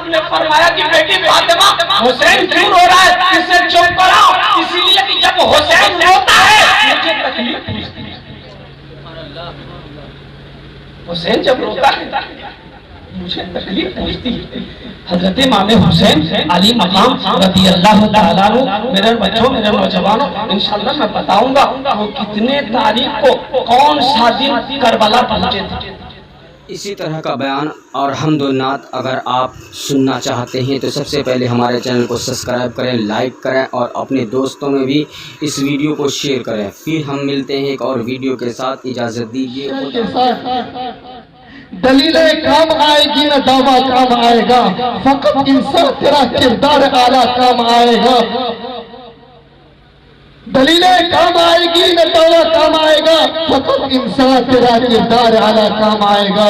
आपने फरमाया कि बेटी फातिमा हुसैन क्यों रो रहा है, इसे चुप कराओ, इसीलिए कि जब हुसैन रोता है मुझे तकलीफ पहुंचती है। हुसैन जब रोता है मुझे तकलीफ पहुंचती है। हजरत इमाम हुसैन अली मकाम रज़ी अल्लाह तआला अन्हु, मेरे बच्चों, मेरे नौजवानों, इंशाअल्लाह मैं बताऊंगा वो कितने तारीख को कौन सा दिन करबला पहुंचे थे। इसी तरह का बयान और हम्दुन्नात अगर आप सुनना चाहते हैं तो सबसे पहले हमारे चैनल को सब्सक्राइब करें, लाइक करें और अपने दोस्तों में भी इस वीडियो को शेयर करें। फिर हम मिलते हैं एक और वीडियो के साथ, इजाज़त दीजिए। दलीलें काम आएगी न दावा काम आएगा, फकत इंसान तेरा किरदार आला काम आएगा। दलीलें काम आएगी न दावा काम आएगा, फकत इंसान तेरा किरदार आला काम आएगा।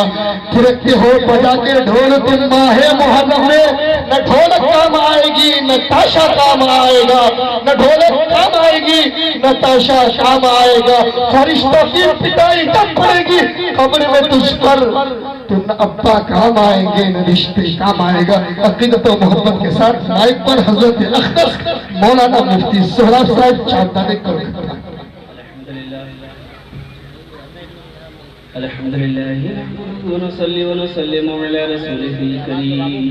थिरकते हो बजा के ढोल दिन माहे मुहर्रम में, न ढोलक काम आएगी न ताशा काम आएगा, न ढोलक काम आएगी न ताशा काम आएगा। फरिश्तों की पिटाई कब पड़ेगी कब्र में तुझ पर, तो न अब्बा काम आएंगे न रिश्ते काम आएगा। अकीदत और मोहब्बत के साथ माइक पर हजरत अखदस मौलाना मुफ्ती सोहराब साहब चांदाने कलकत्ता। अल्हम्दुलिल्लाह व नसल्ली व नसल्लिमु अला रसूलिल करीम,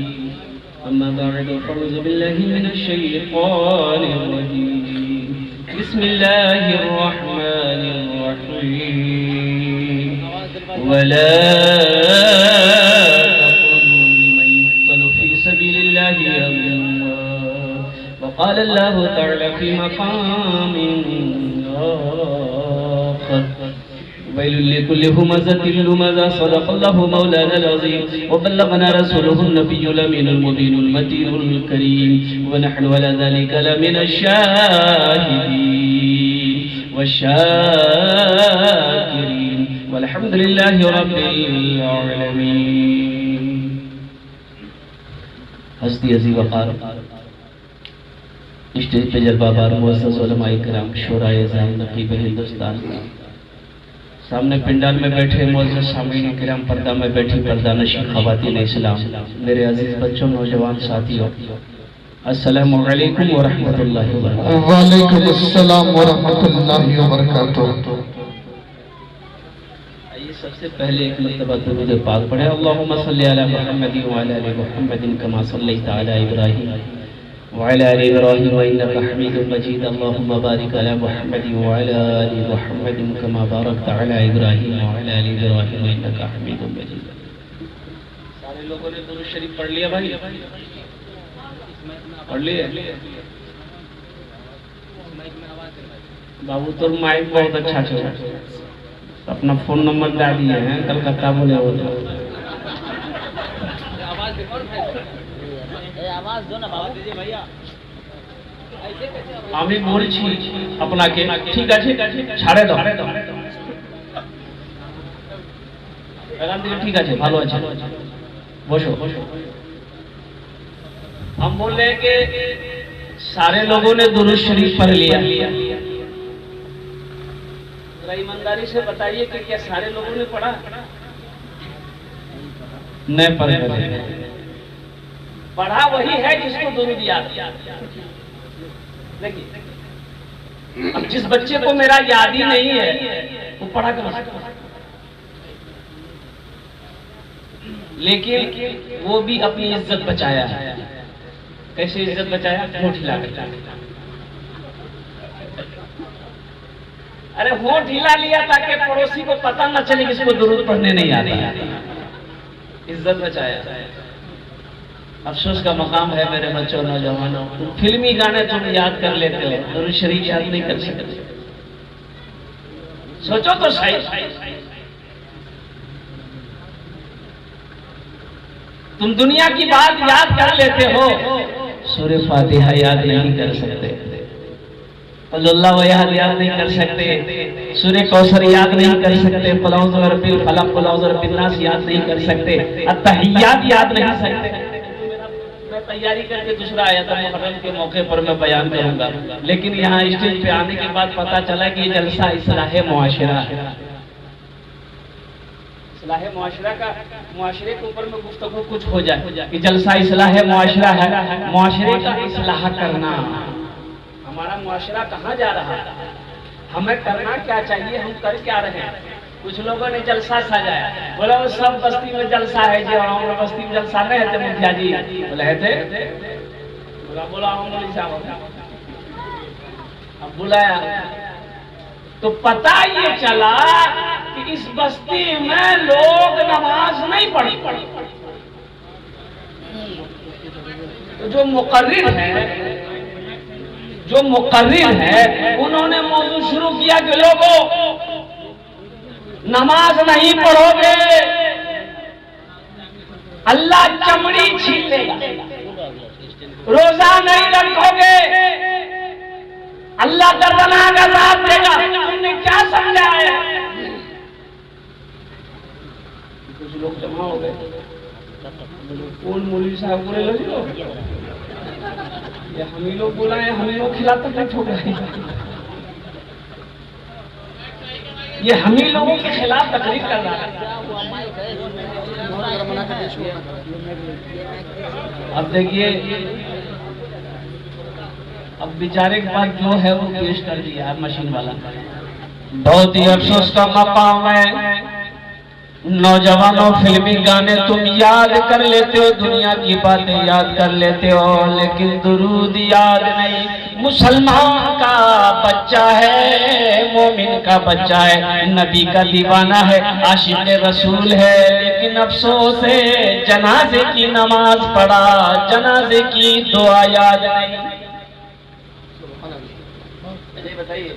अम्मा बअद, फ़अऊज़ु बिल्लाहि मिनश शैतानिर रजीम, बिस्मिल्लाहिर रहमानिर रहीम। वला तक़ूलू लिमन युक़्तलु फ़ी सबीलिल्लाहि अम्वात, वक़ाल अल्लाहु तआला फ़ी मक़ामिन आख़र, वैलुल लिकुल्लि हुमज़तिन लुमज़ा, सदक़ल्लाहु मौलानाल अज़ीम व बल्लगना रसूलुहुन नबियुल अमीनुल मुबीनुल मतीनुल करीम, व नहनु अला ज़ालिका लमिनश शाहिदीन वश्शाकिरीन वल्हम्दुलिल्लाहि रब्बिल आलमीन। हस्ती अज़ीम वक़ार स्टेज पे जलवाबार मुअज़्ज़ज़ उलमाए किराम, शुराए ज़ाम, नक़ीब हिंदुस्तान, सामने पिंडाल में बैठे मुअज़्ज़ज़ सामीन किराम, पर्दा में बैठी पर्दानशीं ख़वातीन इस्लाम, मेरे अजीज बच्चों, नौजवान साथियों, अस्सलामु अलैकुम व रहमतुल्लाहि व बरकातुहू। वालेकुम अस्सलाम व रहमतुल्लाहि व बरकातुहू। आइए सबसे पहले एक मरतबा दुरूद पाक पढ़े। अल्लाहुम्मा सल्लि अला मुहम्मदिन व अला आलि मुहम्मदिन कमा सल्लैता अला इब्राहीम व अला आलि इब्राहीम इन्नका हमीदुम मजीद। अल्लाहुम्मा बारिक अला मुहम्मदिन व अला आलि मुहम्मदिन कमा बारकता अला इब्राहीम व अला आलि इब्राहीम इन्नका हमीदुम मजीद। सारे लोगों ने दुरूद शरीफ पढ़ लिया भाई? पढ़ लिए? बाबू तो माइक बहुत अच्छा चल, अपना फोन नंबर डाल दिए हैं, कलकत्ता बोले हो तो आवाज दो ना बाबू, दीजिए भैया। আমি বলছি আপনাকে, ঠিক আছে ছাড়ে দাও এখান থেকে, ঠিক আছে ভালো আছে, বসो। हम बोल रहे हैं कि सारे लोगों ने दुरूद शरीफ पढ़ लिया। जरा ईमानदारी से बताइए कि क्या सारे लोगों ने पढ़ा? नहीं पढ़ा। पढ़ा वही है जिसको दुरूद याद। देखिए, अब जिस बच्चे को मेरा याद ही नहीं है वो पढ़ा कर, लेकिन वो भी अपनी इज्जत बचाया है। कैसे इज्जत बचाया? होठ हिला कर। अरे होठ हिला लिया ताकि पड़ोसी को पता न चले कि इसको दुरूद पढ़ने नहीं आता। इज्जत बचाया। अफसोस का मकाम है मेरे बच्चों, नौजवानों, फिल्मी गाने तुम याद कर लेते हो, दुरूद शरीफ याद नहीं कर सकते। सोचो तो सही। तुम दुनिया की बात याद कर लेते हो, सूरे फातिहा याद नहीं कर सकते, अल्लाह याद नहीं कर सकते, सूरे कौसर याद नहीं कर सकते, कुल औज़ु बिरब्बिल फलक, कुल औज़ु बिरब्बिन नास याद नहीं कर सकते, अत्तहियात याद नहीं सकते। मैं तैयारी करके दूसरा आया था, मुहर्रम के मौके पर मैं बयान करूंगा, लेकिन यहाँ स्टेज पे आने के बाद पता चला कि ये जलसा इस्लाह मुआशरा है। इस्लाह मुआशरा का, मुआशरे के ऊपर में गुफ्तगू कुछ हो जाए कि जलसा इस्लाह मुआशरा है, मुआशरे का इस्लाह करना। हमारा मुआशरा कहाँ जा रहा है, हमें करना क्या चाहिए, हम कर क्या रहे हैं। कुछ लोगों ने जलसा सजाया, बोला वो सब बस्ती में जलसा है जी, और बस्ती में जलसा नहीं है मुखिया जी, बोले है थे, बोला मौलवी साहब, अब बुलाया तो पता ये चला कि इस बस्ती में लोग नमाज नहीं पढ़ी। तो जो मुकर्रिर है उन्होंने मौजूद शुरू किया कि लोगों नमाज नहीं पढ़ोगे अल्लाह चमड़ी छीन लेगा, रोजा नहीं रखोगे अल्लाह दर्दनाक अज़ाब देगा। तुमने क्या समझा है? कुछ लोग जमा हो गए, कौन मौलवी साहब बोले लोग, ये हम ही लोग बुलाए, हम ही लोग खिलाते तक हो गए, ये हम ही लोगों के खिलाफ तकरीर कर रहा है। अब देखिए, अब बेचारे के पास जो है वो पेश कर दिया है मशीन वाला। बहुत ही अफसोस का मकाम है, नौजवानों फिल्मी गाने तुम याद कर लेते हो, दुनिया की बातें याद कर लेते हो, लेकिन दुरूद याद नहीं। मुसलमान का बच्चा है, मोमिन का बच्चा है, नबी का दीवाना है, आशिक रसूल है, लेकिन अफसोस है जनाजे की नमाज पढ़ा, जनाजे की दुआ याद नहीं। बताइए,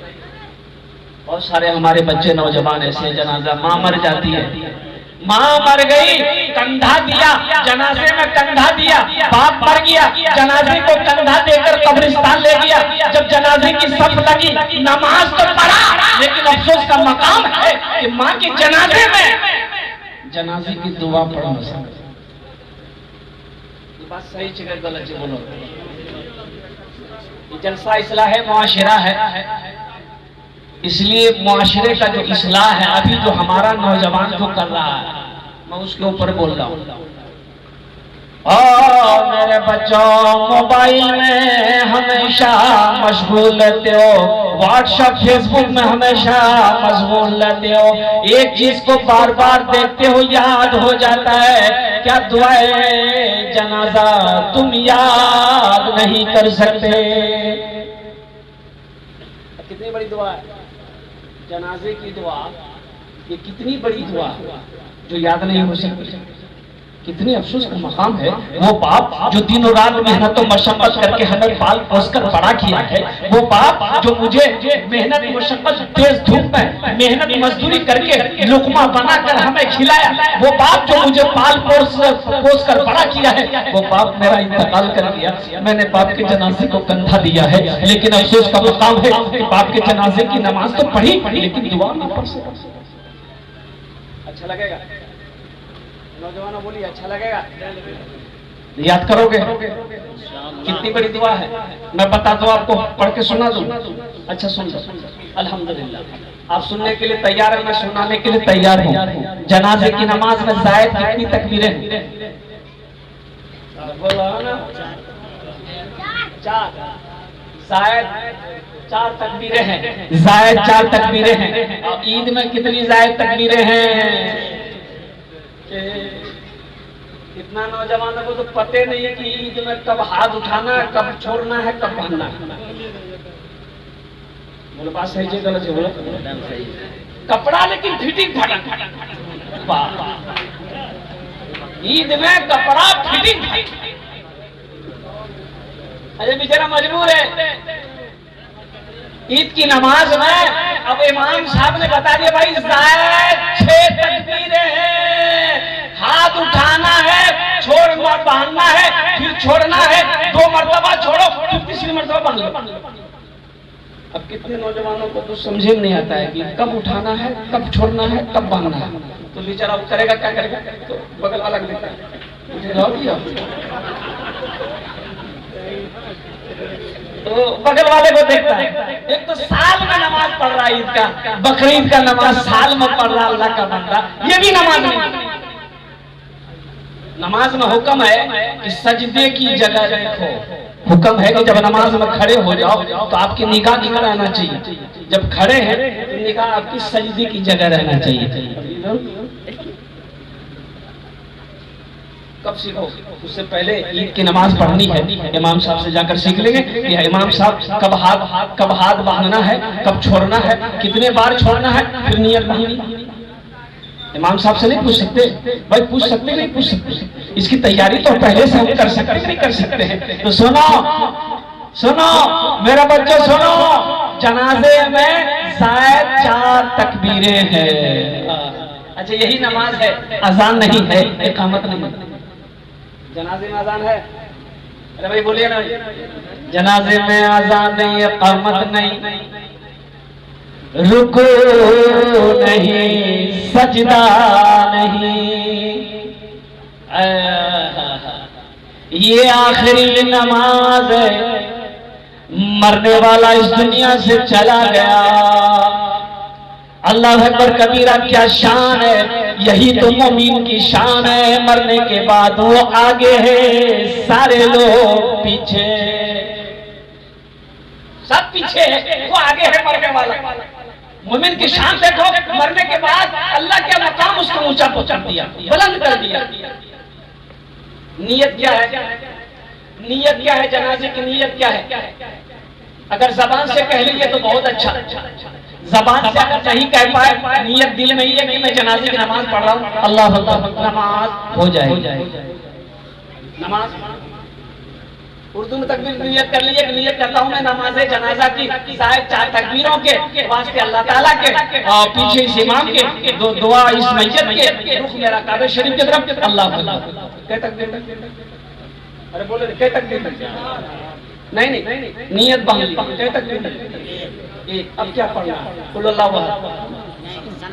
बहुत सारे हमारे बच्चे नौजवान ऐसे, जनाजा माँ मर जाती है, माँ मर गई, कंधा दिया जनाजे में, कंधा दिया, बाप मर गया, जनाजे को कंधा देकर कब्रिस्तान ले गया। जब जनाजे की सफ लगी, नमाज तो पढ़ा, लेकिन अफसोस का मकाम है कि माँ के जनाजे में जनाजे की दुआ पढ़ न सके। ये बात सही जगह गलत है, बोलो। जलसा इस्लाह मुआशरा है, इसलिए मुआशरे का जो इस्लाह है अभी जो हमारा नौजवान जो कर रहा है, मैं उसके ऊपर बोल रहा हूँ। और मेरे बच्चों, मोबाइल में हमेशा मशगूल रहते हो, व्हाट्सएप फेसबुक में हमेशा मशगूल रहते हो, एक चीज को बार बार देखते हो, याद हो जाता है, क्या दुआए जनाजा तुम याद नहीं कर सकते। कितनी बड़ी दुआ है जनाजे की दुआ, ये कितनी बड़ी दुआ जो याद नहीं हो सकती। कितनी अफसोस का मकाम है वो बाप जो दिनों रात मेहनत और मशक्कत करके हमें पाल पोस कर बड़ा किया है, वो बाप जो मुझे मेहनत मशक्कत तेज धूप में मेहनत मजदूरी करके लुकमा बनाकर हमें खिलाया, वो बाप जो मुझे पाल पोस कर बड़ा किया है, वो बाप मेरा इंतकाल कर दिया। मैंने बाप के जनाजे को कंधा दिया है, लेकिन अफसोस का मकाम है कि बाप के जनाजे की नमाज तो पढ़ी लेकिन दुआ ना पढ़ सका। अच्छा लगेगा नौजवानों, बोलिए अच्छा लगेगा, याद करोगे? कितनी बड़ी दुआ है, मैं बता दूं आपको, पढ़ के सुना दूं? अच्छा सुन लो, अल्हम्दुलिल्लाह। आप सुनने के लिए तैयार है, मैं सुनाने के लिए तैयार हूँ। जनाजे की नमाज में जायद कितनी तकबीरें? बोला ना, 4 जायद 4 तकबीरें हैं, जायद 4 तकबीरें हैं। और ईद में कितनी जायद तकबीरें हैं? इतना नौजवानों को तो पते नहीं है कि ईद में कब हाथ उठाना है, कब छोड़ना है, कब बांधना है। बोलो बात सही है गलत है? बोलो कपड़ा लेकिन फिटिंग फटक, ईद में कपड़ा फिटिंग। अरे बेचारा मजबूर है, ईद की नमाज में अब इमाम साहब ने बता दिया भाई जायद 6 तकबीरें हैं, हाथ उठाना है, छोड़ बांधना है, फिर छोड़ना है, 2 मरतबा छोड़ो, फिर तीसरी मरतबा बांध लो। अब कितने नौजवानों को तो समझे नहीं आता है कि कब उठाना है, कब छोड़ना है, कब बांधना है। तो बेचारा करेगा क्या करेगा? तो बगल वाला देता है, तो बगल वाले को देखता है, एक तो साल में नमाज पढ़ रहा है, ईद का बकरीद का नमाज साल में पढ़ रहा अल्लाह का बंदा, ये भी नमाज नहीं। नमाज में हुक्म है कि सजदे की जगह देखो, हुक्म है कि जब नमाज में खड़े हो जाओ तो आपकी निगाह निकल रहना चाहिए, जब खड़े हैं तो निगाह आपकी सजदे की जगह रहना चाहिए। कब सीखो? उससे पहले ईद की नमाज पढ़नी है, इमाम साहब से जाकर सीख लेंगे कि इमाम साहब कब हाथ बांधना है, कब छोड़ना है, कितने बार छोड़ना है, फिर नियत बांधनी। इमाम साहब से नहीं पूछ सकते भाई, पूछ सकते नहीं पूछ सकते, इसकी तैयारी तो पहले से हम कर सकते नहीं कर सकते हैं। तो सुनो सुनो मेरा बच्चों सुनो, जनाजे में शायद 4 तकबीरें हैं। अच्छा यही नमाज है, अजान नहीं है, इकामत नहीं है। जनाजे में अजान है? अरे भाई बोलिए ना, जनाजे में अजान नहीं, इकामत नहीं, रुकू नहीं, सजदा नहीं, ये आखिरी नमाज है। मरने वाला इस दुनिया से चला गया, अल्लाह अकबर कबीरा, क्या शान है, यही तो मोमिन की शान है। मरने के बाद वो आगे है, सारे लोग पीछे, सब पीछे है, वो आगे है मरने वाला। मोमिन की शान देखो, मरने के बाद अल्लाह के मकाम उसको ऊंचा पहुंचा दिया, बुलंद कर दिया। नियत क्या है? नियत क्या है? जनाजे की नियत क्या है? अगर जबान से कह लीजिए तो बहुत अच्छा, जबान से अगर नहीं कह पाए, नियत दिल में ही है कि मैं जनाजे की नमाज पढ़ रहा हूँ, अल्लाह अल्लाह, नमाज हो जाएगी। नमाज उर्दू में तकबीर नियत कर लीजिए, नियत करता हूँ मैं नमाज जनाजा की, शायद 4 तकबीरों के वास्ते अल्लाह ताला के और पीछे इस इमाम के दो दुआ इस मस्जिद के, रुख मेरा काबे शरीफ की तरफ, अल्लाह अल्लाह। क्या तकबीर? अरे बोले क्या तकबीर? नहीं नहीं, नियत बांध ली। क्या तकबीर? अब क्या पढ़ना? कुल अल्लाहु अहद,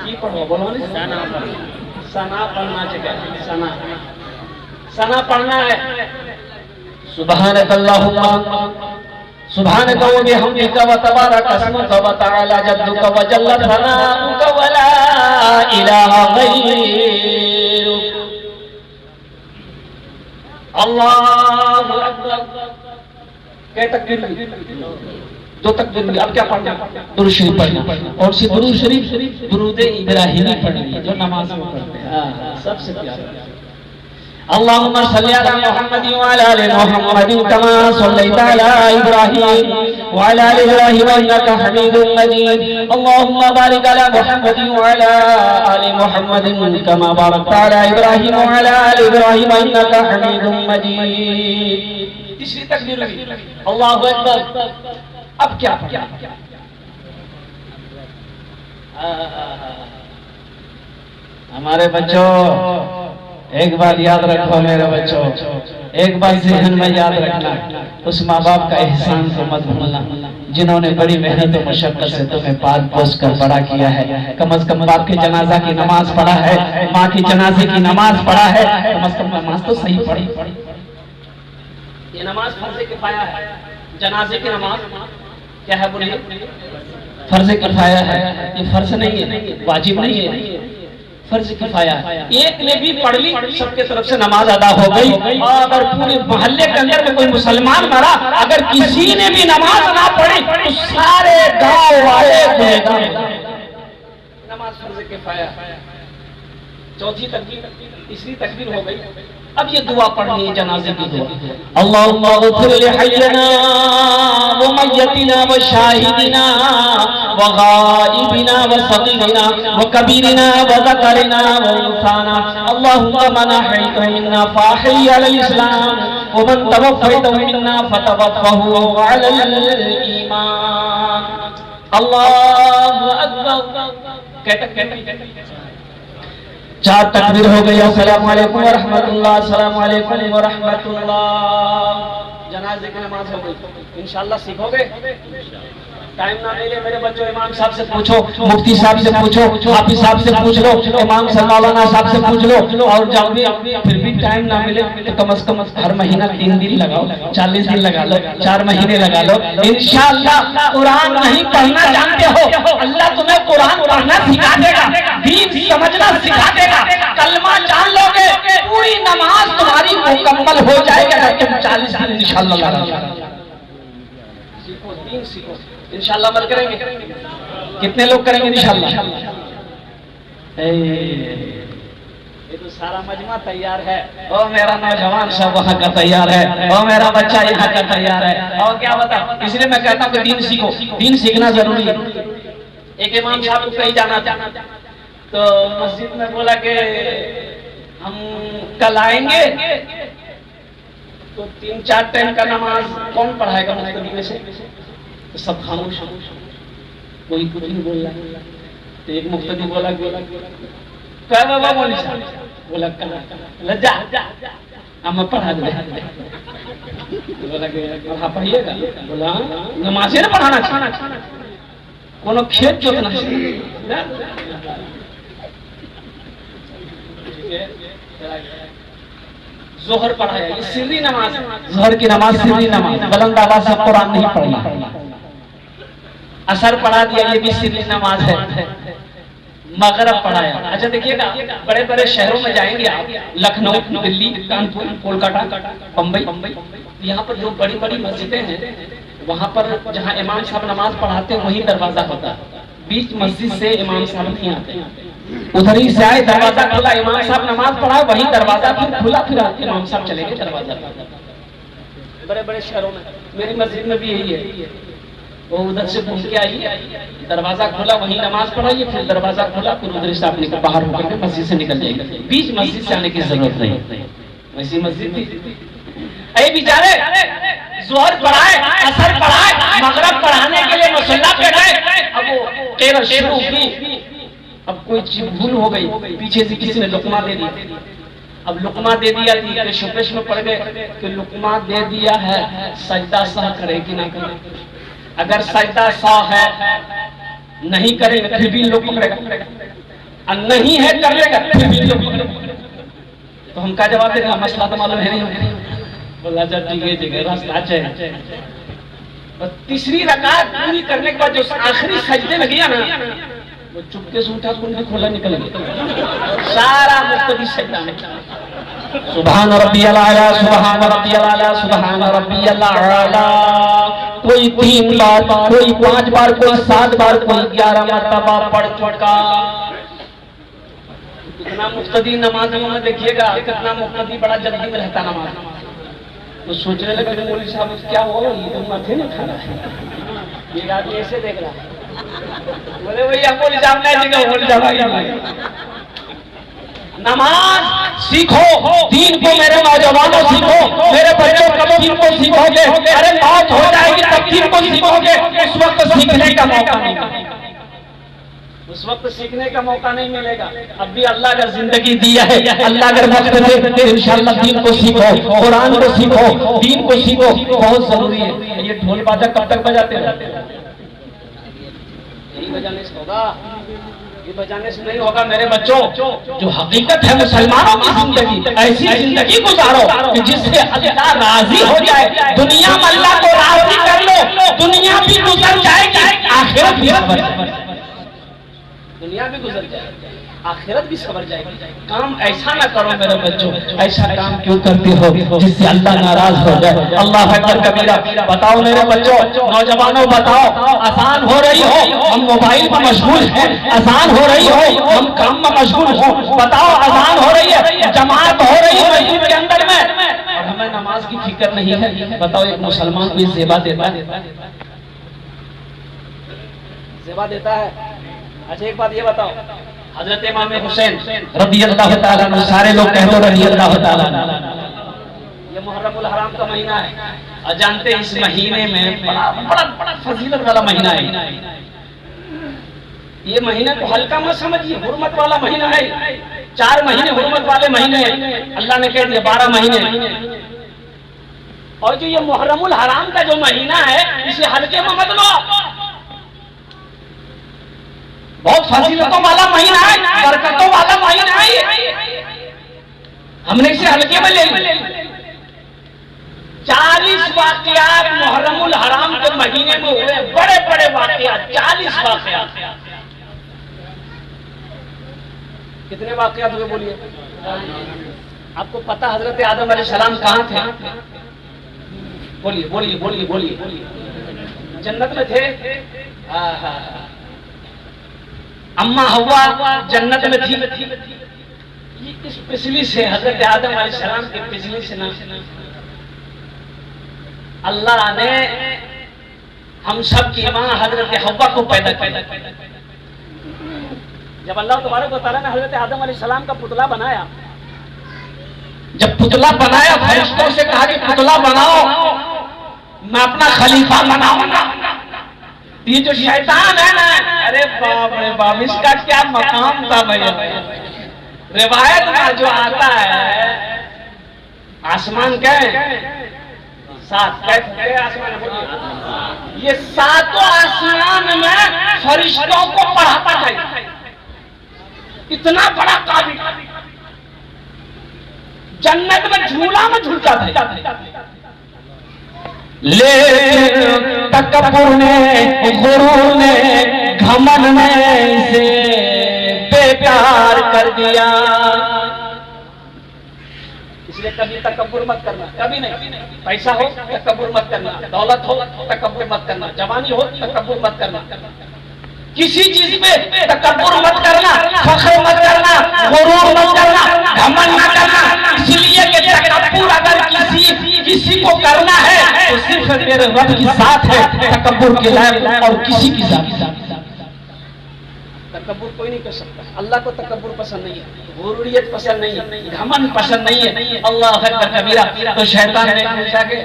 ये पढ़ो, बोलो सना पढ़ना चाहिए, सना पढ़ना है। सुभानक अल्लाहुम्मा सुभानक व बिहम्दिका व तबारक अस्मुका व तआला जद्दुका व जल्ल सनाउका व ला इलाहा गैरुक, अल्लाहु अकबर। क्या तकबीर? 2 तकबीर। अब क्या पढ़ना? दुरूद शरीफ पढ़ना, और से दुरूद शरीफ दुरूद इब्राहिमी पढ़नी जो नमाज में पढ़ते हैं, सबसे प्यारा। अल्लाहुम्मा सल्ली अला मुहम्मद व अला आलि मुहम्मद कमा सल्लैता अला इब्राहीम व अला आलि इब्राहीम इन्नका हमीदुम मजीद। अल्लाहुम्मा बारिक अला मुहम्मद व अला आलि मुहम्मद कमा बारकता अला इब्राहीम व अला आलि इब्राहीम इन्नका हमीदुम मजीद। तीसरी तकबीर हुई, अल्लाहु अकबर। अब क्या पढ़ना? हमारे बच्चों एक बात याद रखो मेरे बच्चों, एक बात ज़हन में याद रखना, उस माँ बाप का एहसान को मत भूलना जिन्होंने बड़ी मेहनत और मशक्कत से तुम्हें पाल पोस कर बड़ा किया है। कम से कम बाप के जनाजा की नमाज पढ़ा है, माँ की जनाजे की नमाज पढ़ा है, कम से कम नमाज तो सही पढ़ी। ये नमाज फर्ज़ किफ़ाया है। जनाजे की नमाज क्या है? बोलिए, फर्ज़ किफ़ाया है। ये फर्ज नहीं है, वाजिब नहीं है, फर्ज किफाया। एक ने भी पढ़ ली, सबके तरफ से नमाज अदा हो गई। और अगर पूरे मोहल्ले के अंदर में कोई मुसलमान मरा, अगर किसी ने भी नमाज ना पढ़ी तो सारे गांव वाले गुनहगार। नमाज फर्ज किफाया। चौथी तकबीर, तीसरी तकबीर हो गई। अब ये दुआ पढ़नी है, जनाजे की दुआ। अल्लाहुम्मा ग़फ़िर लिहय्यिना व मय्यतिना व शाहिदिना व गाइबिना व सगीरिना व कबीरिना व ज़करिना व उन्साना। अल्लाहुम्मा मन अहयैतहु मिन्ना फ़अहयि अलल इस्लाम व मन तवफ़्फ़यतहु मिन्ना फ़तवफ़्फ़हु अलल ईमान। अल्लाहु अकबर। कहते 4 तकबीर हो गई। अस्सलामु अलैकुम व रहमतुल्लाह, अस्सलामु अलैकुम व रहमतुल्लाह। जनाजे की नमाज हो गई। इंशाअल्लाह सीखोगे? टाइम ना मिले मेरे बच्चों, इमाम साहब से पूछो, मुफ्ती साहब से पूछो, हाफिज साहब से पूछ लो, इमाम मौलाना साहब से पूछ लो, और जब भी फिर भी टाइम ना मिले तो कम से कम हर महीना 3 दिन लगाओ, 40 दिन लगा लो, 4 महीने लगा लो। इंशाअल्लाह कुरान नहीं पढ़ना जानते हो, अल्लाह तुम्हें कुरान पढ़ना सिखा देगा, दीन समझना सिखा देगा, कलमा जान लोगे, पूरी नमाज तुम्हारी मुकम्मल हो जाएगी अगर तुम 40 दिन इंशाअल्लाह लगा। सीखो, दीन सीखो, इंशाअल्लाह अमल करेंगे। कितने लोग करेंगे इंशाअल्लाह? ये तो सारा मजमा तैयार है। ओ मेरा नौजवान सब वहाँ का तैयार है, ओ मेरा बच्चा यहाँ का तैयार है। और क्या बता, इसलिए मैं कहता हूँ कि दीन सीखो, दीन सीखना जरूरी है। एक इमाम साहब को कहीं जाना था तो मस्जिद में बोला कि हम कल आएंगे, तो 3-4 टाइम का नमाज कौन पढ़ाएगा मुफ्ती में से? तो सब खामोश, कोई कुछ नहीं बोल रहा। तो एक मुफ्ती बोला क्या बाबा बोली बोला लज्जा अब मैं पढ़ा दे। बोला पढ़ा पढ़िएगा? बोला नमाजे न पढ़ाना कोनो खेत जोतना जोहर पढ़ाया, ये सिर्री नमाज, जोहर की नमाज सिर्री नमाज, बुलंद आवाज से कुरान नहीं पढ़ना। असर पढ़ा दिया, ये भी सिर्री नमाज है। मगरब पढ़ाया। अच्छा देखिएगा, बड़े बड़े शहरों में जाएंगे आप, लखनऊ, दिल्ली, कानपुर, कोलकाता, बम्बई, यहाँ पर जो बड़ी बड़ी मस्जिदें हैं, वहाँ पर जहाँ इमाम साहब नमाज पढ़ाते हैं वही दरवाजा होता है। बीच मस्जिद से इमाम साहब नहीं आते, उधर ही से आए, दरवाजा खुला, इमाम साहब नमाज पढ़ा, वही दरवाजा फिर खुला, फिर इमाम साहब चले गए दरवाजा। बड़े बड़े शहरों में, मेरी मस्जिद में भी यही है। वो उधर से घूम के आई, दरवाजा खुला, वहीं नमाज पढ़ाइए, फिर दरवाजा खुला, फिर उधर से आप निकल बाहर होकर के मस्जिद से निकल जाएंगे। बीच मस्जिद से आने की जरूरत नहीं, वैसी मस्जिद थी। अरे बेचारे जोहर पढ़ाए, असर पढ़ाए, मगरब पढ़ाने के लिए मुसल्ला पे गए, अब वो तेरह शुरू की, अब कोई चीज भूल हो गई, पीछे से किसी ने लुकमा दे दिया। अब लुकमा दे दिया थी, शुक्रेश में पड़ गए कि लुकमा दे दिया है, सजदा सह करे कि ना करे? अगर सजदा सह है, नहीं करेगा फिर भी लोग पकड़ेगा, और नहीं है कर लेगा फिर भी लोग पकड़ेगा। तो हम क्या जवाब देगा? मसला तो मालूम है नहीं। बोला जा ठीक है, जगह रास्ता है। और तीसरी रकात पूरी करने के बाद जो आखिरी सजदे में गया ना, वो चुपके से उठा, कुंडी खोला, निकल गया, सारा मुक्तदी सजदा में। सुभान रब्बियल आला, सुभान रब्बियल आला, सुभान रब्बियल आला। कोई 3 बार, कोई 5 बार, कोई 7 बार, कोई 11 मरतबा पढ़ चुका। कितना मुक्तदी नमाजों में देखिएगा, कितना मुक्तदी बड़ा जल्दी में रहता नमाज। तो सोचने लगा कि मौलवी साहब क्या हुआ, ये तो माथे नहीं खा रहा है, ये आदमी ऐसे देख रहा है। बोले भैया मौलवी साहब नहीं देगा, मौलवी साहब नमाज सीखो, दीन को मेरे नौजवानों सीखो, मेरे बच्चों कब दीन को सीखोगे? अरे मौत हो जाएगी तब दीन को सीखोगे, उस वक्त सीखने का मौका नहीं, उस वक्त सीखने का मौका नहीं मिलेगा। अब भी अल्लाह अगर जिंदगी दिया है, अल्लाह अगर वक्त दे तो इंशाअल्लाह दीन को सीखो, कुरान को सीखो, दीन को सीखो, बहुत जरूरी है। ये ढोल बाजा कब तक बजाते रहते हैं? यही बजाने से होगा, ये बजाने से नहीं होगा मेरे बच्चों। जो हकीकत है मुसलमानों की जिंदगी, ऐसी जिंदगी गुजारो कि जिससे अल्लाह राजी हो जाए। दुनिया में अल्लाह को राजी कर लो, दुनिया भी गुजर जाएगी, आखिरत भी सबर जाएगी, दुनिया भी गुजर जाएगी, आखिरत भी सबर जाएगी। काम ऐसा ना करो मेरे बच्चों, ऐसा काम क्यों करते हो जिससे अल्लाह नाराज हो जाए? अल्लाह अकबर कबीरा। बताओ मेरे बच्चों, नौजवानों बताओ, आसान हो रही हो, हम मोबाइल में मशगूल हैं, आसान हो रही हो, हम काम में मशगूल हो, बताओ आसान हो रही है, जमात हो रही है मस्जिद के अंदर में, और हमें नमाज की फिक्र नहीं है। बताओ एक मुसलमान भी सेवा देता है, सेवा देता है? अच्छा एक बात ये बताओ, हजरत इमाम हुसैन रज़ी अल्लाह ताला अन्हु, सारे लोग कहते हैं रज़ी अल्लाह ताला अन्हु, ये मुहर्रमुल हराम का महीना है, और जानते हैं इस महीने में बड़ा फजीलत वाला महीना है। ये महीने को हल्का मत समझिए, हुर्मत वाला महीना है। 4 महीने हुर्मत वाले महीने अल्लाह ने कह दिया, 12 महीने। और जो ये मुहर्रमुल हराम का जो महीना है, इसे हल्के में मत लो, बहुत फजीलतों वाला महीना है, बरकतों वाला महीना है ये। हमने इसे हल्के में ले लिया। 40 वाकयात मुहर्रमुल हराम के महीने में हुए, बड़े बड़े वाकयात, 40 वाकयात। कितने वाकयात हुए बोलिए? आपको पता हजरत आदम अलैहिस्सलाम कहां थे? बोलिए बोलिए बोलिए बोलिए। जन्नत में थे। अम्मा हव्वा जन्नत में थी। ये किस पिछली से? हजरत आदम अलैहिस्सलाम के पिछली से ना। अल्लाह ने हम सब की मां हजरत हव्वा को पैदा किया। जब अल्लाह तबारक व तआला ने हजरत आदम अलैहिस्सलाम का पुतला बनाया, जब पुतला बनाया, फरिश्तों से कहा कि पुतला बनाओ, मैं अपना खलीफा बनाऊंगा। ये जो शैतान है ना, अरे बाप रे बाप, इसका क्या मकाम था भैया। रिवायत में जो आता है, आसमान क्या है? 7 कैसे आसमान बोलिए। ये 7 आसमान में फरिश्तों को पढ़ाता है। इतना बड़ा काबिल, जन्नत में झूला में झूलता था। ले तकब्बुर ने, गुरूर ने, घमंड ने इसे बेकार कर दिया। इसलिए कभी तकब्बुर मत करना, कभी नहीं। पैसा हो तकब्बुर मत करना, दौलत हो तकब्बुर मत करना, जवानी हो तकब्बुर मत करना, किसी चीज में तकब्बुर मत करना, फख्र मत करना, गुरूर मत करना, घमंड मत करना। इसलिए कि तकब्बुर अगर किसी को करना है तो सिर्फ मेरे रब के साथ है, तकब्बुर के लायक और किसी की साथ। तकब्बुर कोई नहीं कर सकता। अल्लाह को तकब्बुर पसंद नहीं है, गुरूरियत पसंद नहीं है, घमंड पसंद नहीं है। अल्लाह अकबर कबीरा। तो शैतान ने पूछा कि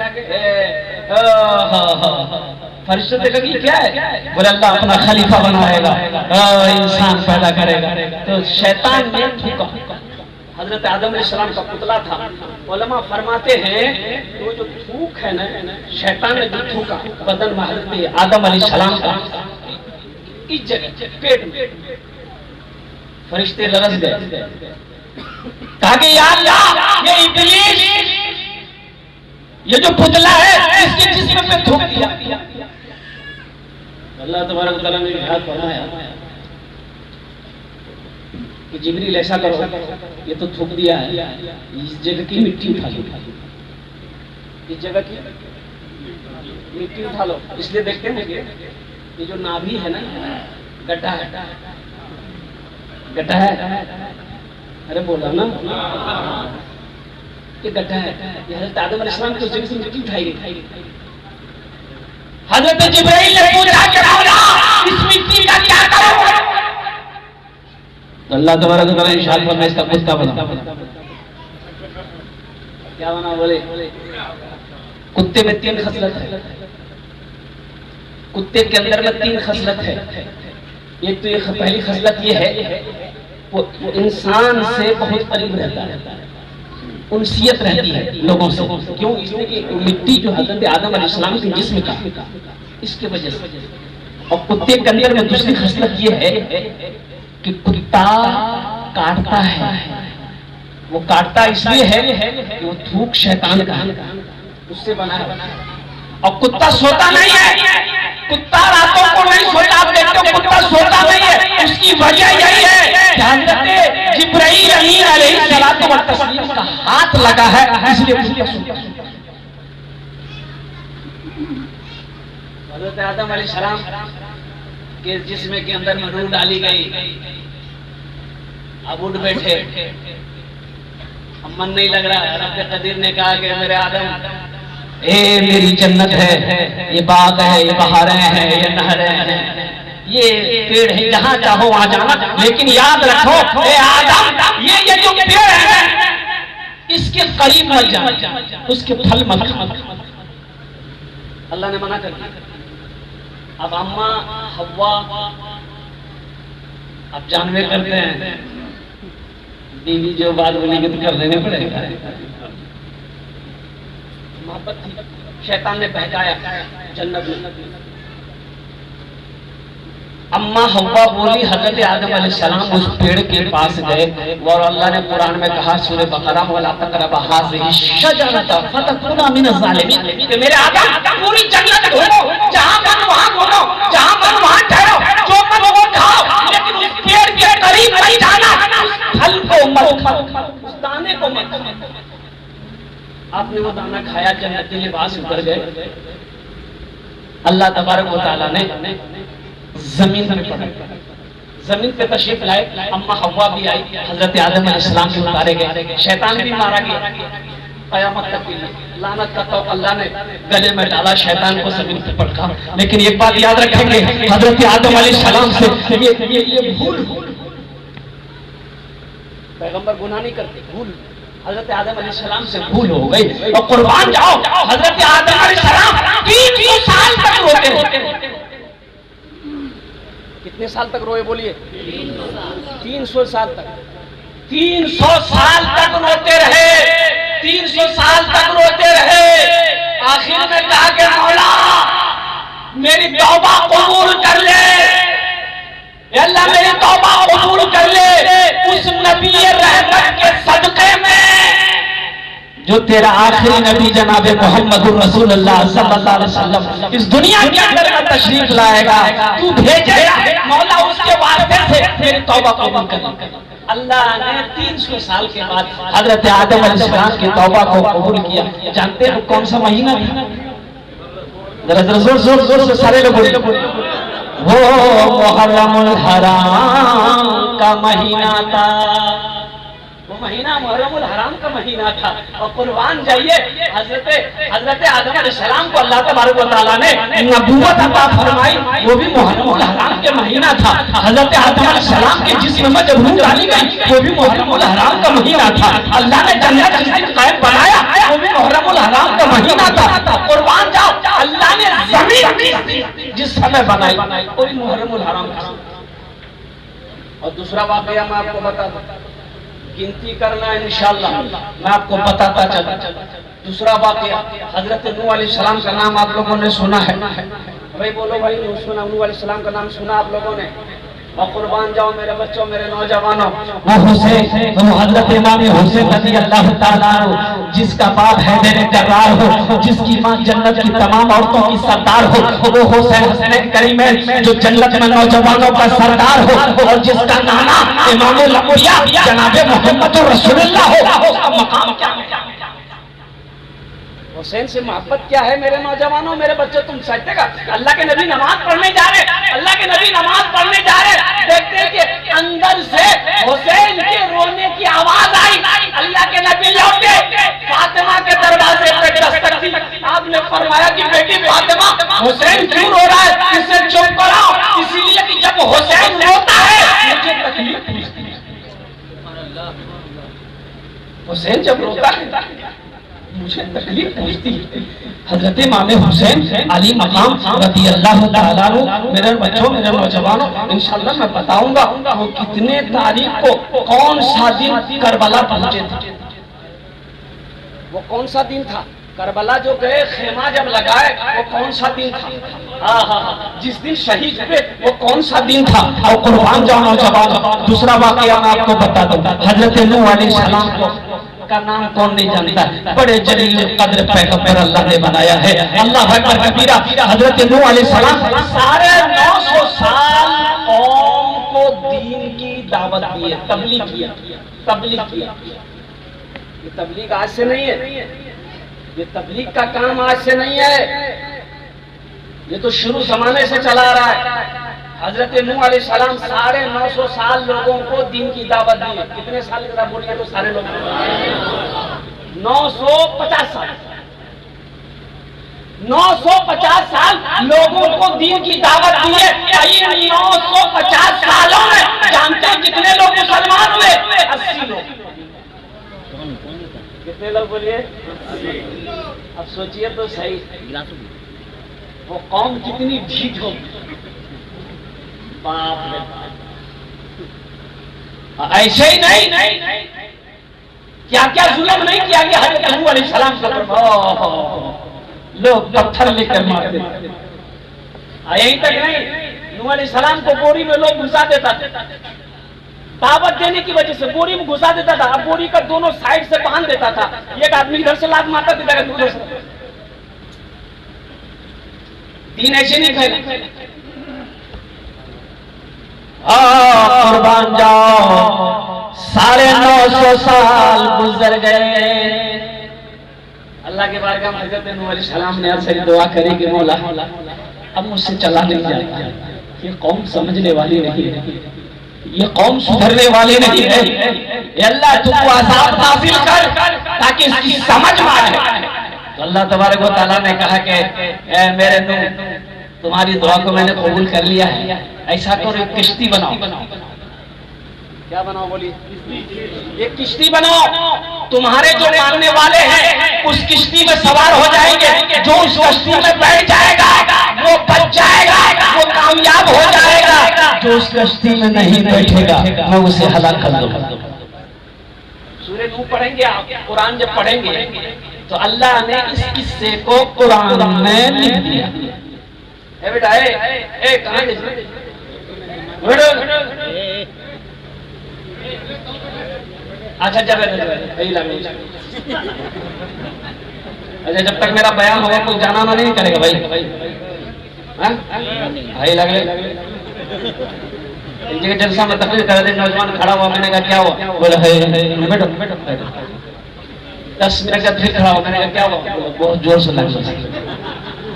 फरिश्ते देखा कि क्या है? बोले अल्लाह अपना खलीफा बनाएगा, इंसान पैदा करेगा। तो शैतान ने थूका। हजरत आदम अलैहिस्सलाम का पुतला था। उलमा फरमाते हैं वो जो थूक है ना, शैतान ने जो थूका बदन में हजरत आदम अलैहिस्सलाम का, इस जगह पेट में, फरिश्ते लरस गए। कहा कि या अल्लाह, ये इब्लीस, ये जो पुतला है, इसके जिस्म पे थूक दिया। अल्लाह तबारक व तआला ने इरशाद फरमाया कि जिब्रील ऐसा करो, ये तो थूक दिया है, इस जगह की मिट्टी उठा लो, इस जगह की मिट्टी उठा लो। इसलिए देखते हैं कि ये जो नाभि है ना, गड्ढा है, गड्ढा है। अरे बोला ना, ये गड्ढा है। ये हजरत आदम अलैहिस्सलाम की उस जगह से मिट्टी उठाई गई। हजरत जिब्राइल ने पूछा कि मौला, इस मिट्टी का क्या करूं? तो अल्लाह तबारक व तआला ने इरशाद फरमाया इसका कुत्ता बना। क्या बना? बोले कुत्ते में 3 खसलत है। कुत्ते के अंदर में 3 खसलत है। एक तो ये पहली खसलत ये है, वो इंसान से बहुत करीब रहता है, उनसियत रहती है लोगों से। क्यों? इसलिए कि मिट्टी जो हजरत आदम अलैहिस्सलाम के जिस्म का, इसके वजह से। और कुत्ते के अंदर में दूसरी खसलत ये है कि कुत्ता काटता है। वो काटता इसलिए है कि वो थूक शैतान का है, उससे बना है। और कुत्ता सोता नहीं है, कुत्ता रातों को नहीं सोता। आप देखते हो कुत्ता सोता नहीं है, उसकी वजह यही है कि हजरत जिब्राइल अमीन अलैहिस्सलातु व तस्लीम का हाथ लगा है, इसलिए कुत्ता सोता। हजरत आदम अलैहिस्सलाम के जिस्म के अंदर में रूह डाली गई। अब उठ बैठे, अब मन नहीं लग रहा है। रब कदीर ने कहा कि मेरे आदम, ए मेरी जन्नत है, ये बाग है, ये बहारें हैं, ये नहरें हैं, ये पेड़ है, जहां चाहो वहां जाना, लेकिन याद रखो ए आदम, ये जो पेड़ है इसके करीब मत जाना, उसके फल मत खाना। अल्लाह ने मना कर दिया। अब अम्मा हव्वा, अब जानवे करते हैं, बीवी जो बात बोलेगी तो कर देने पड़ेगा। मोहब्बत थी, शैतान ने बहकाया जन्नत में। अम्मा हव्वा बोली, हजरत आदम अलैहिस्सलाम उस पेड़ के पास गए और अल्लाह ने कुरान में कहा सूरह बकरा वला तक़रबा हाज़िही शजरता फतकुना मिन ज़ालिमीन कि मेरे आदम पूरी जन्नत घूमो, जहां मन वहां घूमो, जहां मन वहां ठहरो, जो मन वो खाओ, लेकिन उस पेड़ के करीब मत जाना, उस फल को मत खाओ, उस दाने को मत खाओ। आपने वो दाना खाया, जन्नती लिबास उतर गए। अल्लाह तबारक व तआला ने जमीन पे पड़ा, जमीन पे तशरीफ लाए, अम्मा हव्वा भी आई, हजरत आदम अलैहिस्सलाम भी उतारे गए, शैतान भी मारा गया। कयामत तक लानत का तौक अल्लाह ने गले में डाला, शैतान को जमीन पे पटका। लेकिन एक बात याद रखेंगे, हजरत आदम अलैहिस्सलाम से ये भूल, पैगंबर गुनाह नहीं करते, भूल हजरत आदम अलैहिस्सलाम से भूल हो गई। और कुर्बान जाओ, हजरत आदम अलैहिस्सलाम 300 साल तक रोते। कितने साल तक रोए बोलिए? 300 साल तक। 300 साल तक रोते रहे, 300 साल तक रोते रहे। आखिर में कहा कि मौला मेरी तौबा कबूल कर ले, अल्लाह मेरी तौबा कबूल कर ले, उस नबी रहमत के सदक़े में जो तेरा आखिरी नबी जनाबे मोहम्मद रसूलुल्लाह सल्लल्लाहु अलैहि वसल्लम इस दुनिया के अंदर का तशरीफ लाएगा, तू भेजेगा, मौला उसके वास्ते से मेरी तौबा कबूल कर। अल्लाह ने 300 साल के बाद हजरत आदम अलैहिस्सलाम की तौबा को कबूल किया। जानते हो कौन सा महीना था? जरा जोर जोर जोर से सारे लोग बोले, वो मुहर्रमुल हराम का महीना था। वो महीना मुहर्रमुल हराम का महीना था। और कुर्बान जाइए, हजरत आदम अलैहिस्सलाम को अल्लाह तबारक व तआला ने नबूवत अता फरमाई, वो भी मुहर्रमुल हराम के महीना था। हजरत आदम अलैहिस्सलाम के जिस्म में जब रूह डाली गई, वो भी मुहर्रमुल हराम का महीना था। अल्लाह ने जन्नत जिस दिन कायम बनाया, वो भी मुहर्रमुल हराम का महीना था। कुर्बान जाओ, अल्लाह ने जमीन जिस समय बनाई, वो भी मुहर्रमुल हराम था। और दूसरा वाकया मैं आपको बता दूं, गिनती करना इंशाअल्लाह मैं आपको बताता चला। दूसरा वाकया, हजरत नूह अलैहिस्सलाम का नाम आप लोगों ने सुना है? भाई बोलो भाई, नूह अलैहिस्सलाम का नाम सुना आप लोगों ने? और कुर्बान जाओ मेरे बच्चों, मेरे नौजवानों, वो हुसैन, वो हजरत इमाम हुसैन रज़ी अल्लाह ताला अन्हु, जिसका बाप हैदर कर्रार हो, जिसकी मां जन्नत की तमाम औरतों की सरदार हो, वो हुसैन हसनैन करीमैन जो जन्नत में नौजवानों का सरदार हो, और जिसका नाना इमामुल अंबिया जनाबे मोहम्मद रसूलुल्लाह हो, उसका मकाम क्या है? हुसैन से मोहब्बत क्या है मेरे नौजवानों, मेरे बच्चों? तुम सजदेगा, अल्लाह के नबी नमाज पढ़ने जा रहे, अल्लाह के नबी नमाज पढ़ने जा रहे, देखते हैं कि अंदर से हुसैन के रोने की आवाज आई। अल्लाह के नबी लौटे, फातिमा के दरवाजे पे दस्तक दी। आपने फरमाया कि बेटी फातिमा, हुसैन क्यों रो रहा है? इसे चुप कराओ, इसीलिए कि जब हुसैन रोता है मुझे तकलीफ होती है। हुसैन जब रोता है मुझे तकलीफ पहुंचती है। हजरत इमाम हुसैन अली मकाम रज़ी अल्लाह ताला अन्हु, मेरे बच्चों, मेरे नौजवानों, इंशाअल्लाह मैं बताऊंगा वो कितने तारीख को, कौन सा दिन करबला पहुंचे थे। वो कौन सा दिन था? करबला जो गए, खेमा जब लगाए, वो कौन सा दिन था? जिस दिन शहीद हुए वो कौन सा दिन था? और कुर्बान जाओ नौजवान, दूसरा वाकया मैं आपको बता दूं, हजरत नूह अलैहिस्सलाम का नाम कौन नहीं जानता? बड़े जलील कद्र पैगंबर अल्लाह ने बनाया है। अल्लाह अकबर कबीरा। हजरत नूह अलैहिस्सलाम 950 साल कौम को दीन की दावत दी है, तबलीग किया। ये तबलीग आज से नहीं है, ये तबलीग का काम आज से नहीं है, ये तो शुरू जमाने से चला रहा है। हजरत नूह अलैहिस्सलाम 950 साल लोगों को दीन की दावत दी। कितने साल की तरह बोलिए तो सारे लोग? 950 साल। 950 साल लोगों को दीन की दावत दी है। 950 सालों में जानते हैं कितने लोग मुसलमान हुए? 80 लोग। कितने लोग बोलिए? अब सोचिए तो सही, वो कौम कितनी ढीठ होगी। बाप रे बाप, ऐसे ही नहीं, क्या क्या जुल्म नहीं किया गया हजरत नूह अलैहिस्सलाम के ऊपर। लोग पत्थर लेकर मारते, यहीं तक नहीं, नूह अलैहिस्सलाम को बोरी में लोग घुसा देता था, दावत देने की वजह से बोरी में घुसा देता था। अब बोरी का दोनों साइड से बांध देता था, एक आदमी इधर से लात मारता था, उधर से। दीन ऐसे नहीं फैला। कुर्बान जाओ, 950 साल गुजर गए। अल्लाह के बारगाह में हज़रत नूह अलैहिस्सलाम ने अर्ज़ दुआ करी कि मौला अब मुझसे चला नहीं जाता, ये कौम समझने वाली नहीं है, ये कौम सुधरने वाली नहीं है। अल्लाह तू अज़ाब नाज़िल कर ताकि इसकी समझ में आए। तो अल्लाह तबारक व तआला ने कहा कि ए मेरे नूह, तुम्हारी दुआ को मैंने कबूल कर लिया है, ऐसा करो एक किश्ती बनाओ। क्या बनाओ बोलिए? एक किश्ती बनाओ, तुम्हारे जो मानने वाले हैं उस किश्ती में सवार हो जाएंगे, जो उस किश्ती में बैठ जाएगा वो बच जाएगा, वो कामयाब हो जाएगा, जो उस किश्ती में नहीं बैठेगा मैं उसे हलाक कर दूंगा। सूरह नूह पढ़ेंगे आप, कुरान जब पढ़ेंगे तो अल्लाह ने इस किस्से को कुरान में लिख दिया। ए बेटा ए कहां अच्छा जब अच्छा जब तक मेरा बयान होगा कोई जाना ना नहीं करेगा भाई भाई लगे जगह जलसा में तकलीफ कर दे। नौजवान खड़ा हुआ, मैंने कहा क्या हुआ? बोले बैठो बैठो बैठो। 10 मिनट का फिर खड़ा हुआ, मैंने कहा क्या हुआ? बहुत जोर से लग रहा।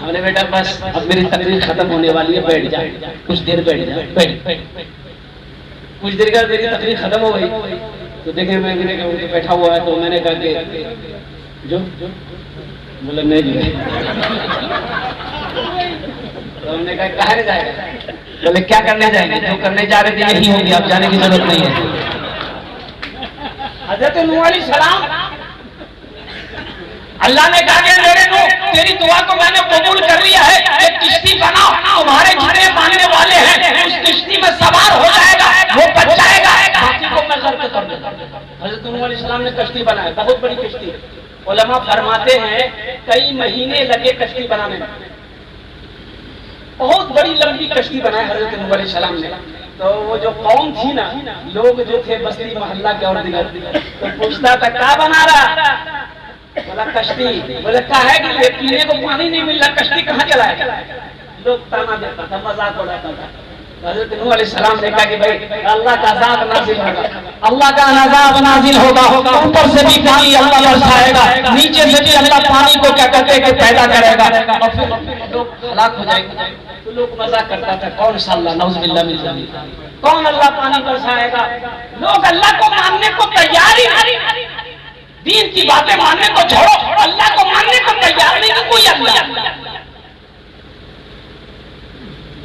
मैंने बेटा बस अब मेरी तकलीफ खत्म होने वाली है, बैठ जा, कुछ देर बैठ जा। बैठ कुछ देर का मेरी तकलीफ खत्म हो गई तो देखे मैंने बैठा हुआ है, तो मैंने कहा कि जो बोले नहीं जी। तो हमने कहा कहाँ जाएगा? बोले क्या करने जाएंगे? जो करने जा रहे थे यही होगी, अब जाने की जरूरत नहीं है। हज़रत नूह अलैहिस्सलाम, अल्लाह ने कहा कि मेरे नूह तेरी दुआ को मैंने कबूल कर लिया है, एक किश्ती बनाओ, तुम्हारे जितने मानने वाले हैं उस किश्ती में सवार हो जाएगा, वो बच जाएगा, बाकी को मैं गर्क कर दूंगा। हज़रत नूह अलैहिस्सलाम ने कश्ती बनाई, बहुत बड़ी कश्ती। उलमा फरमाते हैं कई महीने लगे कश्ती बनाने में, बहुत बड़ी लंबी कश्ती बनाई हज़रत नूह अलैहिस्सलाम ने। तो वो जो कौम थी ना, लोग जो थे बस्ती मोहल्ला के और दिगर, तो पूछता था क्या बना रहा? बोला कश्ती। बोले क्या है कि पीने को पानी नहीं मिल रहा, कश्ती कहाँ चलाएगा? लोग ताना देता था, मजाक उड़ाता था। हज़रत नूह अलैहिस्सलाम ने कहा कि भाई अल्लाह का अज़ाब नाज़िल होगा, अल्लाह का अज़ाब नाज़िल होगा, ऊपर से भी पानी अल्लाह बरसाएगा, नीचे से भी अल्लाह पानी को क्या कहते हैं कि पैदा करेगा, और फिर लोग हलाक हो जाएंगे। तो लोग मजाक करता था, कौन सा अल्लाह, नऊज़ुबिल्लाह मिन ज़ालिक, कौन अल्लाह पानी बरसाएगा? लोग अल्लाह को मानने को तैयार ही नहीं, दीन की बातें मानने को छोड़ो, अल्लाह को मानने को तैयार नहीं कोई अल्लाह।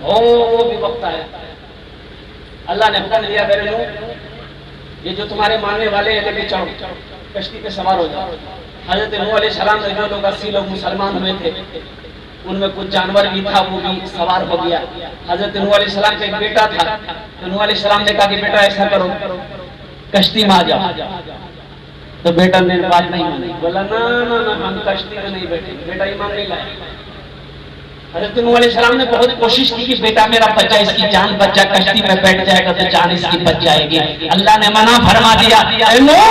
वो भी वक्त आया, अल्लाह ने हुक्म दिया मेरे नूह ये जो तुम्हारे मानने वाले हैं लेके चढ़ो, कश्ती पे सवार हो जाओ। हज़रत नूह अलैहिस्सलाम ने जो लोग 80 लोग मुसलमान हुए थे, उनमें कुछ जानवर भी था, वो भी सवार हो गया। हज़रत नूह अलैहिस्सलाम का एक बेटा था, तो नूह अलैहिस्सलाम ने कहा कि बेटा ऐसा करो कश्ती में आ जाओ। तो बेटा ने बात नहीं मानी, बोला ना ना ना हम कश्ती में नहीं बैठे। बेटा ईमान नहीं लाया। हज़रत नूह अलैहिस्सलाम ने बहुत कोशिश की कि बेटा मेरा बच्चा, इसकी जान बच्चा कश्ती में बैठ जाएगा तो जान इसकी बच जाएगी। अल्लाह ने मना फरमा दिया, नूह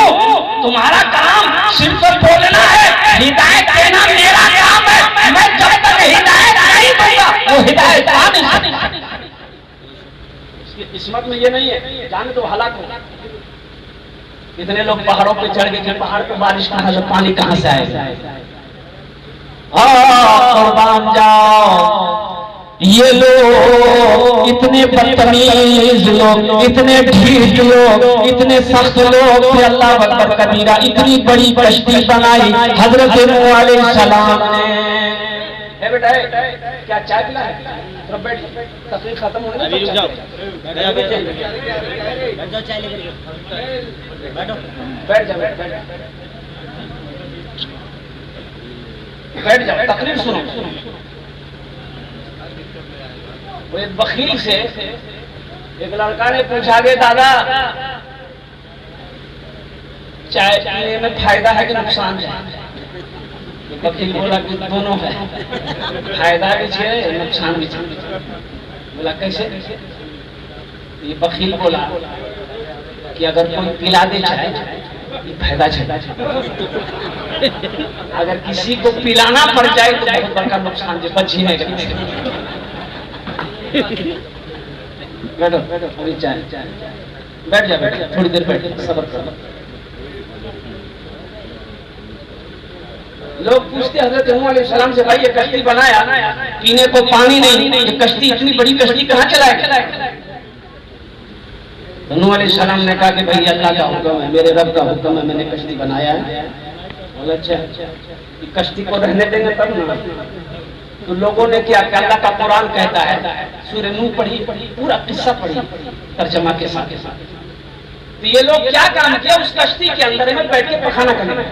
तुम्हारा काम सिर्फ बोलना है, हिदायत देना मेरा काम है, मैं जब तक हिदायत नहीं दूंगा वो हिदायत नहीं। इसकी किस्मत में ये नहीं है, जाने तो हलाक होगा। कितने लोग पहाड़ों पे चढ़ गए, पहाड़ पे बारिश कहाँ से, पानी कहाँ से आएगा? कुर्बान जाओ, ये लोग इतने बदतमीज लोग, इतने ढीठ लोग, इतने सख्त लोग थे। अल्लाह अकबर कबीरा, इतनी बड़ी कश्ती बनाई हज़रत नूह अलैहिस्सलाम ने। बेटा क्या चाय पिला है? बैठ, तकलीफ खत्म होने दो, जाओ बैठ जाओ, बैठ जाओ, तकलीफ सुनो। वो एक बखील से एक लड़का ने पूछा कि दादा चाय पीने में फायदा है कि नुकसान है? वकील बोला कि दोनों है, फायदा भी है नुकसान भी है। बोला कैसे? ये बखील बोला कि अगर कोई पिला दे चाहे ये फायदा छेदा, अगर किसी को पिलाना पड़ जाए तो बहुत बड़ा नुकसान है, बच ही नहीं सकते। बैठो अभी चाय बैठ जा, थोड़ी देर बैठ, सब्र करो। लोग पूछते हजरत नूह अलैहिस्सलाम से, भाई ये कश्ती बनाया, पीने को पानी नहीं, ये कश्ती इतनी बड़ी कश्ती कहाँ चलाएगा? तो नूह अलैहिस्सलाम ने कहा कि भाई अल्लाह का हुक्म है, मेरे रब का हुक्म है, मैंने कश्ती बनाया है। बोला अच्छा, ये कश्ती को रहने देंगे तब ना। तो लोगों ने क्या, अल्लाह का कुरान कहता है, सूरह नूह पढ़ी, पूरा किस्सा पढ़ी तर्जमा के साथ। तो ये लोग क्या काम किया, उस कश्ती के अंदर में बैठ के पखाना करने।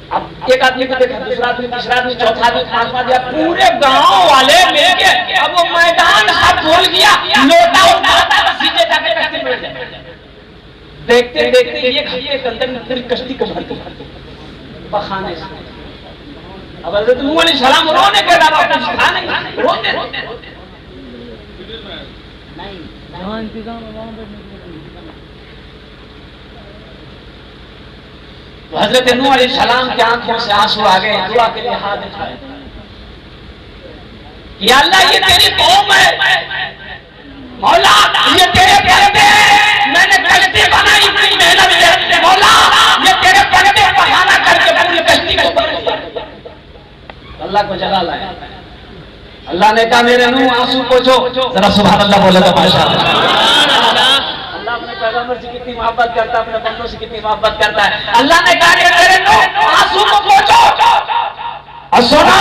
अब एक आदमी को देखा, दूसरा आदमी, तीसरा आदमी, चौथा आदमी, पांचवा आदमी, पूरे गांव वाले मिलके अब वो मैदान हाथ बोल गया, लोटा उठाता था, सीधे जाके कश्ती में बैठ जाए। देखते देखते ये घंटे के अंदर पूरी कश्ती को भर दो पखाने से। अब हज़रत नूह अलैहिस्सलाम रोने के अलावा कुछ था नहीं, रोते हजरत नूह अलैहिस्सलाम की आंखों से आंसू आ गए, दुआ के लिए हाथ उठाए, या अल्लाह ये तेरी कौम है, मौला ये तेरे बंदे हैं, मैंने कश्ती बनाई इतनी मेहनत से, मौला ये तेरे बंदे बहाना करके पूरी कश्ती को भर दिया। अल्लाह को जला लाया। अल्लाह ने कहा मेरे नूह आंसू पोंछो, जरा सुभान अल्लाह बोले तो माशाअल्लाह। अपने पैगंबर से कितनी मोहब्बत करता है, अपने बंदों से कितनी मोहब्बत करता है। अल्लाह ने कहा तेरे नूह आंसू को पोंछो। और सुनो,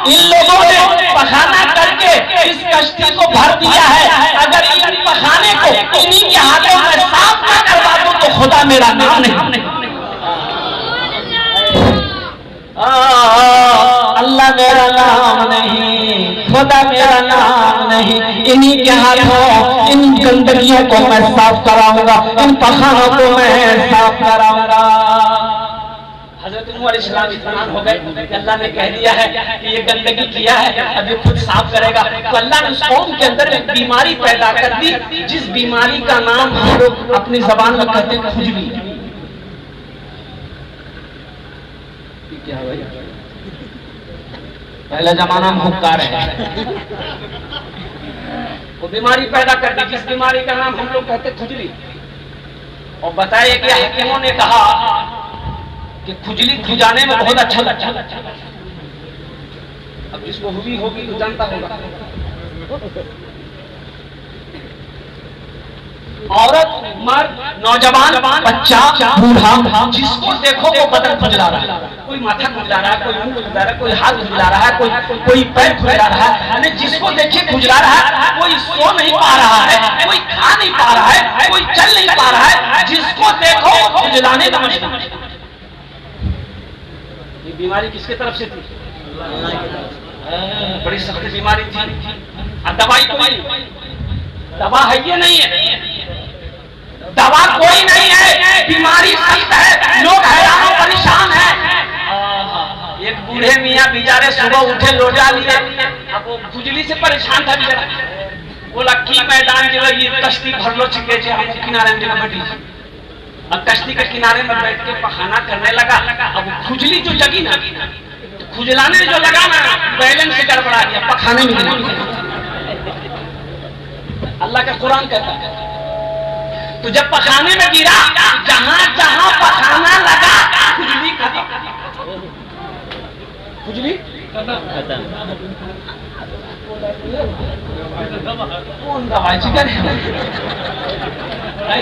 इन लोगों ने पखाना करके इस कश्ती को भर दिया है, अगर इन पखाने को इन्हीं के हाथों में साफ ना करवा दूं तो खुदा मेरा नाम नहीं। अल्लाह मेरा नाम नहीं, खुदा मेरा नाम नहीं, इन्हीं के हाथों इन गंदगियों को मैं साफ कराऊंगा, इन पखानों को मैं साफ कराऊंगा। हजरत नूह अलैहिस्सलाम इत्मीनान हो गए कि अल्लाह ने कह दिया है कि ये गंदगी किया है, अब ये खुद साफ करेगा। तो अल्लाह ने उस कौम के अंदर एक बीमारी पैदा कर दी, जिस बीमारी का नाम हम लोग अपनी जबान में कहते हैं खुजली। क्या भाई, पहला जमाना में हुक्कार है, वो बीमारी पैदा कर दी, जिस बीमारी का नाम हम लोग कहते खुजली। और बताया कि हकीमों ने कहा कि खुजली खुजाने में बहुत अच्छा लगता है। अब जिसको हुई होगी तो जानता होगा, औरत, मर्द, नौजवान, बच्चा, बूढ़ा, जिसको देखो वो बदन खुजला रहा है, कोई माथा खुजला रहा है, कोई मुंह खुजला रहा है, कोई हाथ खुजला रहा है, कोई पैर खुजला रहा है, जिसको देखिए खुजला रहा है। कोई सो नहीं पा रहा है, कोई खा नहीं पा रहा है, कोई चल नहीं पा रहा है, जिसको देखो वो खुजलाने का मशीन। ये बीमारी किसके तरफ से थी? बड़ी सख्त बीमारी थी। दवाई कोई, दवा है ये नहीं है, दवा कोई नहीं है, बीमारी सख्त है, लोग हैरान और परेशान हैं। एक बूढ़े मियाँ बेचारे सुबह उठे लोटा लिए, अब वो खुजली से परेशान था बेचारा, बोला की मैदान जो ये कश्ती भर लो छिके जे हम किनारे में बैठी। अब कश्ती के किनारे में बैठ के पखाना करने लगा। अब खुजली जो लगी ना, खुजलाने जो लगा ना, बैलेंस से गड़बड़ा गया, पखाने में नहीं। अल्लाह का कुरान कहता है तो जब पखाने में गिरा, जहां जहां पखाना लगा खुजली खत्म। खुजली कौन दवाई चाहिए?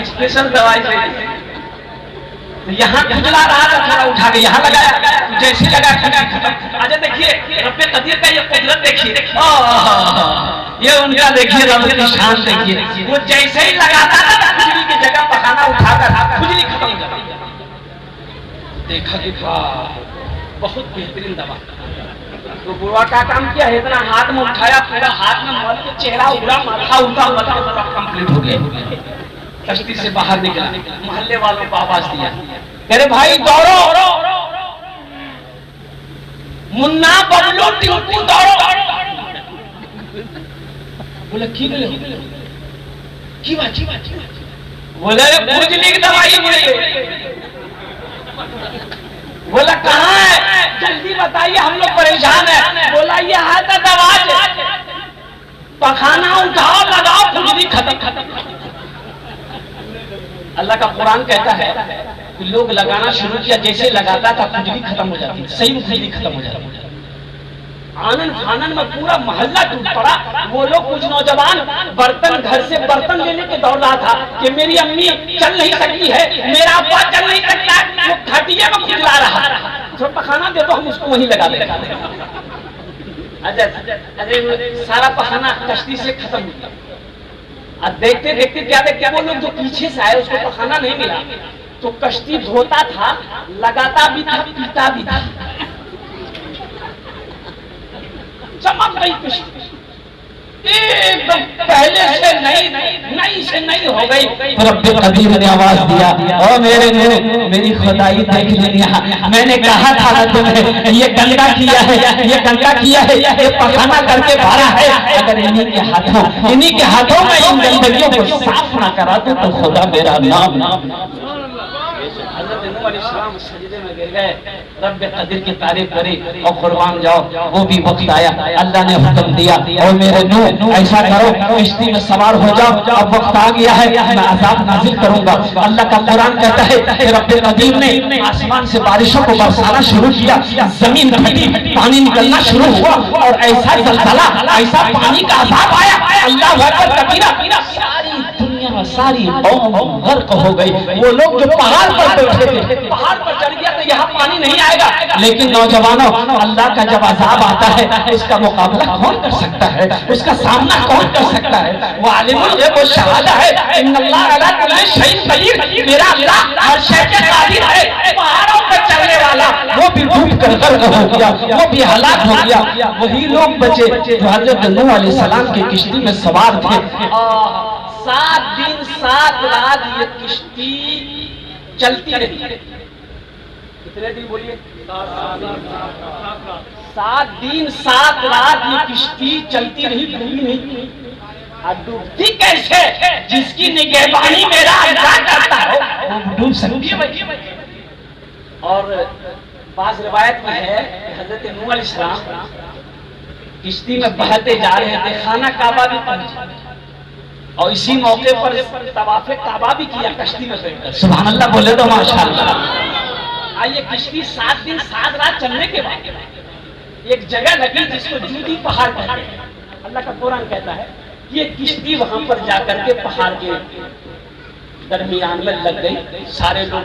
स्पेशल दवाई चाहिए। यहाँ खुजला रहा था, थोड़ा उठा के यहाँ लगाया, जैसे लगा खत्म। अच्छा देखिए रब्बे कदीर का ये कुदरत देखिए, ये उनका देखिए रब की शान देखिए, वो जैसे ही लगाता था खुजली की जगह पखाना उठाकर खुजली खत्म कर दिया। देखा कि बहुत बेहतरीन दवा। तो बुआ का काम किया, इतना हाथ में उठाया, पूरा हाथ में मल के चेहरा उड़ा, माथा उल्टा हुआ, पूरा कंप्लीट हो गया। कश्ती से बाहर निकला, मोहल्ले वालों को आवाज दिया, अरे भाई दौड़ो, मुन्ना बबलू टिंकू दौड़ो। बोले की बात बोले खुजली की दवाई मिली। बोला कहाँ है, जल्दी बताइए हम लोग परेशान है। बोला ये है तो दवा, पखाना उठाओ लगाओ खुजली खत्म। अल्लाह का कुरान कहता है कि लोग लगाना शुरू किया, जैसे लगाता था खुजली खत्म हो जाती, सही में खुजली खत्म हो जाती। आनंद आनंद में पूरा मोहल्ला टूट पड़ा। वो लोग कुछ नौजवान बर्तन घर से बर्तन लेने के दौड़ रहा था कि मेरी अम्मी चल नहीं सकती है, मेरा अब्बा चल नहीं सकता, वो खटिया में खुजला रहा। तो पखाना दे दो हम उसको वहीं लगा देंगे। अरे सारा पखाना कश्ती से खत्म हो गया। अब देखते देखते क्या देखते, वो लोग जो पीछे से आए उसको पखाना नहीं मिला, तो कश्ती धोता था, लगाता भी था, पीता भी था। चमक गई कश्ती एकदम पहले से नई से नई हो गई। रब्बे कदीर ने आवाज दिया, ओ मेरे नूर मेरी खुदाई देख लिया, मैंने कहा था ना तुम्हें, ये गंदा किया है, ये गंदा किया है, ये पखाना करके भरा है। अगर इन्हीं के हाथों में इन गंदगियों को साफ ना करा दूं तो खुदा मेरा नाम। हज़रत नूह अलैहिस्सलाम सजदे में गिर गए, रब्बे कदीर की तारीफ करी और कुर्बान जाओ। वो भी वक्त आया, अल्लाह ने हुक्म दिया, और मेरे नूह ऐसा करो किश्ती में सवार हो जाओ, अब वक्त आ गया है, मैं अज़ाब नाज़िल करूंगा। अल्लाह का कुरान कहता है कि रब्बे कदीर ने आसमान से बारिशों को बरसाना शुरू किया, जमीन फटी, पानी निकलना शुरू हुआ, और ऐसा ज़लज़ला, ऐसा पानी का अज़ाब आया, अल्लाह अकबर कबीरा, सारी दुनिया सारी कौम गर्क हो गई। वो लोग जो पहाड़ पर बैठे थे, पहाड़ पर चढ़ गया तो यहाँ पानी नहीं आएगा। लेकिन नौजवानों, अल्लाह का जब अज़ाब आता है इसका मुकाबला कौन कर सकता है, उसका सामना कौन कर सकता है? वो आलिमुल गैब व शहादा है, इन्नल्लाह अला कुल्ली शैइन कदीर, मेरा अल्लाह हर शय पे कादिर है। पहाड़ों पर चलने वाला वो भी डूब कर गर्क हो गया, वो भी हलाक हो गया। वही लोग बचे जो हज़रत नूह अलैहिस्सलाम की किश्ती में सवार थे। 7 दिन 7 रात ये किश्ती चलती रही। कितने दिन बोलिए? 7 दिन 7 रात ये किश्ती चलती रही, डूबी नहीं। डूबती कैसे? जिसकी निगहबानी मेरा अल्लाह करता हो वो डूब सकती है। और बाज़ रिवायत में है कि हज़रत नूह अलैहिस्सलाम किश्ती में बहते जा रहे थे, खाना काबा भी पहुंचे, और इसी मौके पर तवाफ़े काबा भी किया कश्ती में बैठकर। सुभान अल्लाह बोले तो माशाअल्लाह। आइए, किश्ती 7 दिन 7 रात चलने के बाद एक जगह लगी जिसको जूदी पहाड़ कहते हैं। अल्लाह का कुरान कहता है ये किश्ती वहां पर जाकर के पहाड़ के दरमियान में लग गई। सारे लोग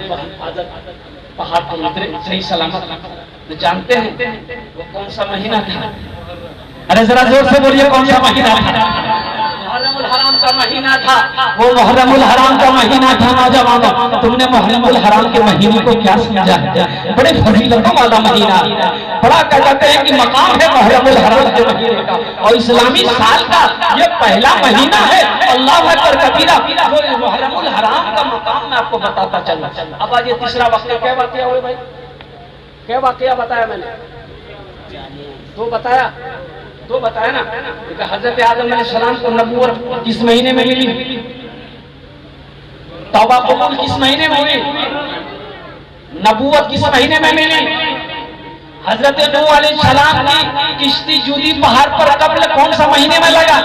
पहाड़ पर उतरे सही सलामत। तो जानते हैं वो कौन सा महीना था? अरे जरा जोर से बोलिए, कौन सा महीना था? मुहर्रमुल हराम का महीना था। वो मुहर्रमुल हराम का महीना था। नौजवानों, तुमने मुहर्रमुल हराम के महीने को क्या समझा? बड़े फजीलतों वाला महीना, बड़ा कहते हैं कि मकाम है मुहर्रमुल हराम के महीने का, और इस्लामी साल का ये पहला महीना है। अल्लाह अकबर कबीरा। मुहर्रमुल हराम का मकाम मैं आपको बताता चलूं। अब आज ये तीसरा वाक़या, क्या वाक़या हुआ भाई? क्या वाक़या बताया मैंने? तो बताया ना। हजरत आदम अलैहिस्सलाम को नबूवत किस महीने में मिली? तौबा कबूल किस महीने में हुई? नबूवत किस महीने में मिली? हजरत नूह अलैहिस्सलाम की किश्ती जूदी पहाड़ पर कब्ल कौन सा महीने में लगा?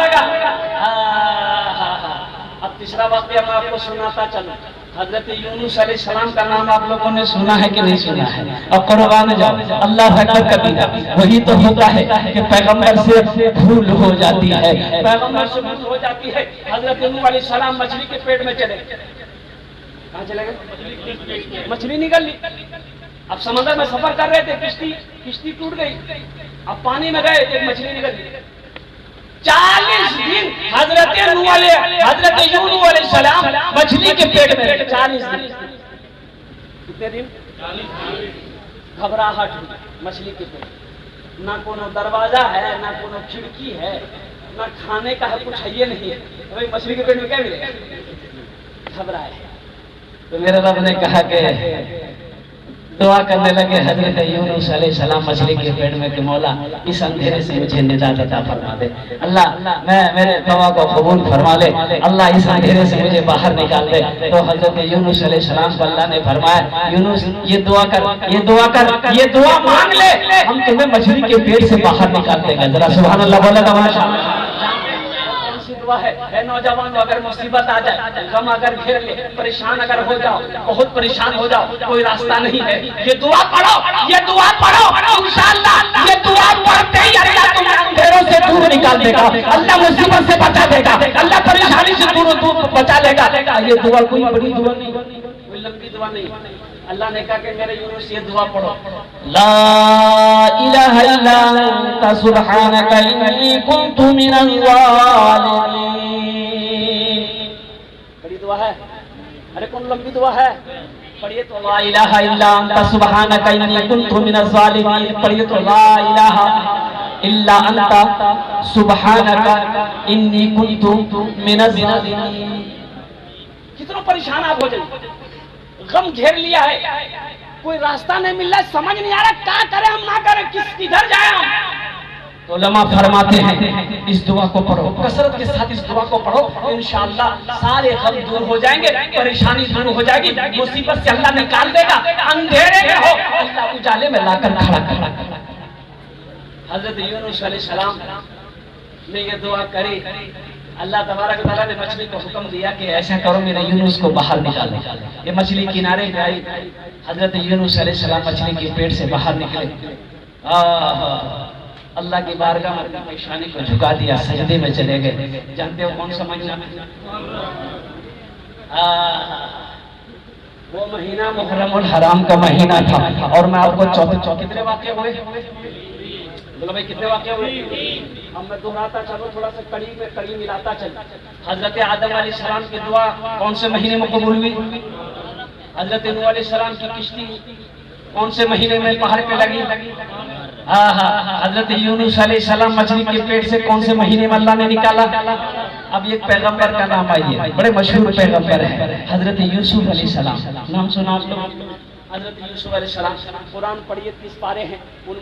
अब तीसरा वाक़या मैं आपको सुनाता चलूं। हजरत यूनुस अलैहिस्सलाम का नाम आप लोगों ने सुना है कि नहीं सुना है? और कुर्बान जाओ, अल्लाह अकबर कबीरा। वही तो होता है कि पैगंबर से भूल हो जाती है, पैगंबर से भूल हो जाती है। हजरत नूह अलैहिस्सलाम मछली के पेट में चले गए। कहाँ चले गए? मछली निकल ली। अब समंदर में सफर कर रहे थे, किश्ती टूट गई। अब पानी में गए, एक मछली निकल ली। 40 दिन हजरत यूनुस अलैहिस्सलाम मछली के पेट में रहे। 40 दिन। कितने दिन? घबराहट मछली के पेट। ना कोनो दरवाजा है, ना कोनो खिड़की है, ना खाने का है, कुछ है ये नहीं है। भाई मछली के पेट में क्या मिलेगा? घबराए। तो मेरे रब ने कहा कि दुआ करने लगे हजरत यूनुस अलैहिस्सलाम मछली के पेट में कि मौला इस अंधेरे से मुझे निजात अता फरमा दे, अल्लाह मैं मेरे दुआ को कबूल फरमा ले, अल्लाह इस अंधेरे से मुझे बाहर निकाल दे। तो हजरत यूनुस अलैहिस्सलाम को अल्लाह ने फरमाया, यूनुस ये दुआ कर, ये दुआ कर, ये दुआ मांग ले, हम तुम्हें मछली के पेट से बाहर निकाल देंगे। जरा सुभान अल्लाह बोला था माशाअल्लाह। दुआ है नौजवान, अगर मुसीबत आ जाए, गम अगर घेर ले, परेशान अगर हो जाओ, बहुत परेशान हो जाओ, कोई रास्ता नहीं है, ये दुआ पढ़ो, ये दुआ पढ़ो, इंशाअल्लाह ये दुआ पढ़ते ही अल्लाह तुम्हें अंधेरों से दूर निकाल देगा, अल्लाह मुसीबत से बचा देगा, अल्लाह परेशानी से दूर बचा लेगा। ये दुआ कोई बड़ी दुआ नहीं, कोई लंबी दुआ नहीं। अल्लाह ने कहा कि मेरे यूनुस ये दुआ पढ़ो, ला इलाहा इल्ला अंता सुब्हानका इन्नी कुन्तु मिनज़ ज़ालिमीन। बड़ी दुआ है, अरे कौन लंबी दुआ है, पढ़िए तो ला इलाहा इल्ला अंता सुब्हानका इन्नी कुन्तु मिनज़ ज़ालिमीन। पढ़िए तो ला इलाहा इल्ला अंता सुब्हानका इन्नी कुन्तु मिनज़ ज़ालिमीन। कितना परेशान आप हो जाए, गम घेर लिया है, कोई रास्ता नहीं मिल रहा, समझ नहीं आ रहा क्या करें हम, ना करें, किधर जाए हम। तो उलमा फरमाते हैं इस दुआ को पढ़ो, कसरत के साथ इस दुआ को पढ़ो, इंशाअल्लाह सारे गम दूर हो जाएंगे, परेशानी दूर हो जाएगी, मुसीबत से अल्लाह निकाल देगा, अंधेरे में हो अल्लाह उजाले में लाकर खड़ा कर। हजरत यूनुस अलैहिस्सलाम ने ये दुआ करी, अल्लाह तबारक व तआला ने मछली को हुक्म दिया कि ऐसा करो मेरे यूनुस को बाहर निकालो। ये मछली किनारे पे आई, हजरत यूनुस अलैहिस्सलाम मछली के पेट से बाहर निकले, अल्लाह की बारगाह में अपनी पेशानी को झुका दिया, सजदे में चले गए। जानते हो कौन सा महीना? वो महीना मुहर्रमुल हराम का महीना था। और मैं आपको कितने वाक़े हुए, बोलो भाई कितने वाक़े हुए? अब मैं दोहराता चलो, थोड़ा सा कड़ी में कड़ी मिलाता चल। हजरत आदम अलैहिस्सलाम की दुआ कौन से महीने में कबूल हुई? हजरत नूह अलैहिस्सलाम की किश्ती कौन से महीने में पहाड़ पे लगी? हजरत यूनुस अलैहिस्सलाम मछली के पेट से कौन से महीने में अल्लाह ने निकाला? अब एक पैगंबर का नाम आइए, बड़े मशहूर पैगंबर है, हजरत यूसुफ अलैहिस्सलाम। नाम सुना आप लोग? हजरत यूसुफ अलैहिस्सलाम, कुरान पढ़िए 30 पारे हैं, उनमें